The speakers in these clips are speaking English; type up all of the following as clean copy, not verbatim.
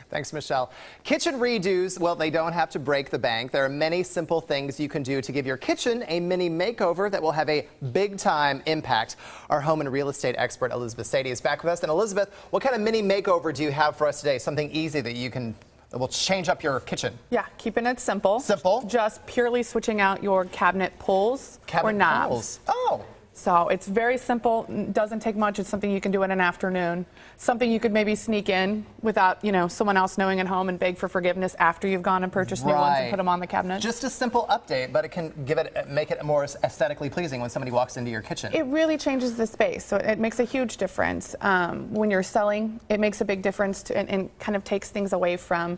Thanks, Michelle. Kitchen redos, well, they don't have to break the bank. There are many simple things you can do to give your kitchen a mini makeover that will have a big-time impact. Our home and real estate expert, Elizabeth Sadie, is back with us. And Elizabeth, what kind of mini makeover do you have for us today? Something easy that will change up your kitchen. Yeah, keeping it simple. Simple? Just purely switching out your cabinet pulls or knobs. Pulls. Oh. So it's very simple, doesn't take much. It's something you can do in an afternoon. Something you could maybe sneak in without, someone else knowing at home and beg for forgiveness after you've gone and purchased new ones and put them on the cabinet. Just a simple update, but it can make it more aesthetically pleasing when somebody walks into your kitchen. It really changes the space, so it makes a huge difference. When you're selling, it makes a big difference and kind of takes things away from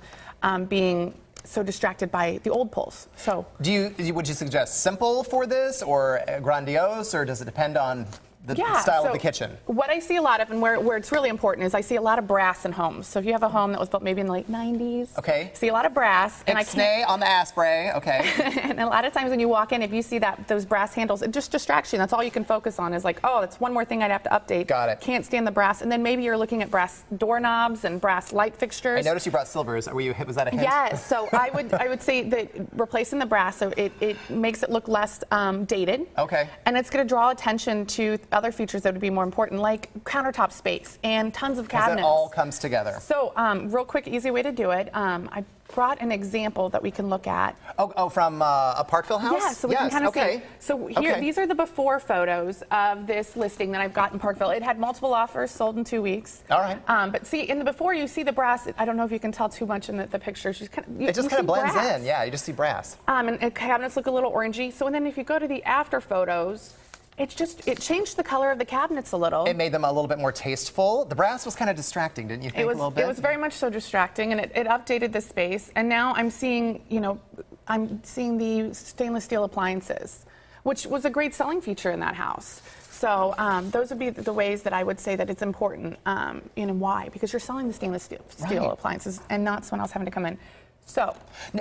being so distracted by the old pulls. So, would you suggest simple for this, or grandiose, or does it depend on the style of the kitchen? What I see a lot of, and where it's really important, is I see a lot of brass in homes. So if you have a home that was built maybe in the late 90s, okay, see a lot of brass. And Ixnay on the Asprey, okay. And a lot of times when you walk in, if you see those brass handles, it just distracts you. That's all you can focus on is like, oh, that's one more thing I'd have to update. Got it. Can't stand the brass. And then maybe you're looking at brass doorknobs and brass light fixtures. I noticed you brought silvers. Was that a hint? Yes. So I would say that replacing the brass, so it makes it look less dated. Okay. And it's going to draw attention to other features that would be more important, like countertop space and tons of cabinets. It all comes together. So real quick, easy way to do it. I brought an example that we can look at. Oh, from a Parkville house? Yeah, so we can kind of see. So here, these are the before photos of this listing that I've got in Parkville. It had multiple offers, sold in 2 weeks. All right. But see, in the before, you see the brass. I don't know if you can tell too much in the pictures. It just kind of blends in. Yeah, you just see brass. And the cabinets look a little orangey. So then if you go to the after photos, it changed the color of the cabinets a little. It made them a little bit more tasteful. The brass was kind of distracting, didn't you think, a little bit? It was very much so distracting, and it updated the space. And now I'm seeing, the stainless steel appliances, which was a great selling feature in that house. So those would be the ways that I would say that it's important, and why? Because you're selling the stainless steel appliances and not someone else having to come in. So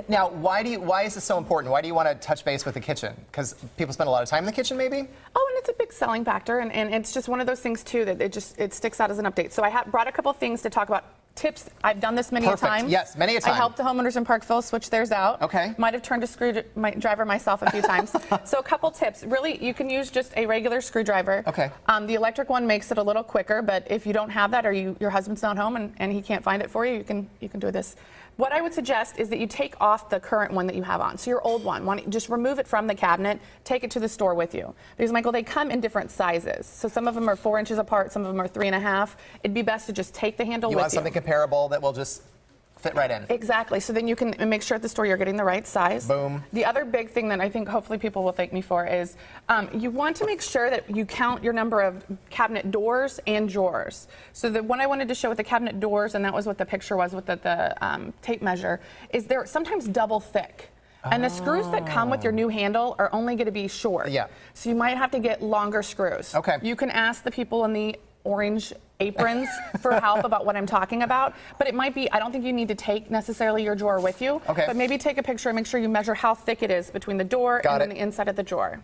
now, why is this so important? Why do you want to touch base with the kitchen? Because people spend a lot of time in the kitchen, maybe? Oh, and it's a big selling factor, and it's just one of those things too that it sticks out as an update. So I brought a couple things to talk about. Tips. I've done this many a time. Yes, many a time. I helped the homeowners in Parkville switch theirs out. Okay. Might have turned a screwdriver myself a few times. So a couple tips. Really, you can use just a regular screwdriver. Okay. The electric one makes it a little quicker, but if you don't have that, or your husband's not home and he can't find it for you, you can do this. What I would suggest is that you take off the current one that you have on. So your old one, just remove it from the cabinet, take it to the store with you. Because, Michael, they come in different sizes. So some of them are 4 inches apart, some of them are 3.5. It'd be best to just take the handle with you. You want something comparable that will just fit right in. Exactly. So then you can make sure at the store you're getting the right size. Boom. The other big thing that I think hopefully people will thank me for is you want to make sure that you count your number of cabinet doors and drawers. So the one I wanted to show with the cabinet doors, and that was what the picture was with the tape measure, is they're sometimes double thick. And the screws that come with your new handle are only going to be short. Yeah. So you might have to get longer screws. Okay. You can ask the people in the orange aprons for help about what I'm talking about, but it might be, I don't think you need to take necessarily your drawer with you, but maybe take a picture and make sure you measure how thick it is between the door and then the inside of the drawer.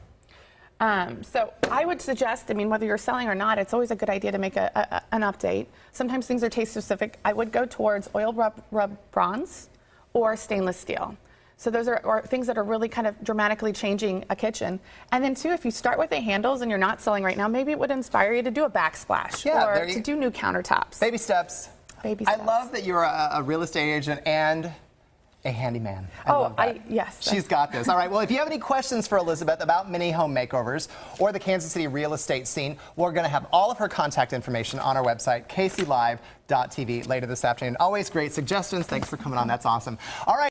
So I would suggest, whether you're selling or not, it's always a good idea to make an update. Sometimes things are taste specific. I would go towards oil rub bronze or stainless steel. So those are things that are really kind of dramatically changing a kitchen. And then too, if you start with the handles and you're not selling right now, maybe it would inspire you to do a backsplash or to do new countertops. Baby steps. Baby steps. I love that you're a real estate agent and a handyman. I love that. Yes. She's got this. All right, well, if you have any questions for Elizabeth about mini home makeovers or the Kansas City real estate scene, we're going to have all of her contact information on our website, kclive.tv, later this afternoon. Always great suggestions. Thanks for coming on. That's awesome. All right.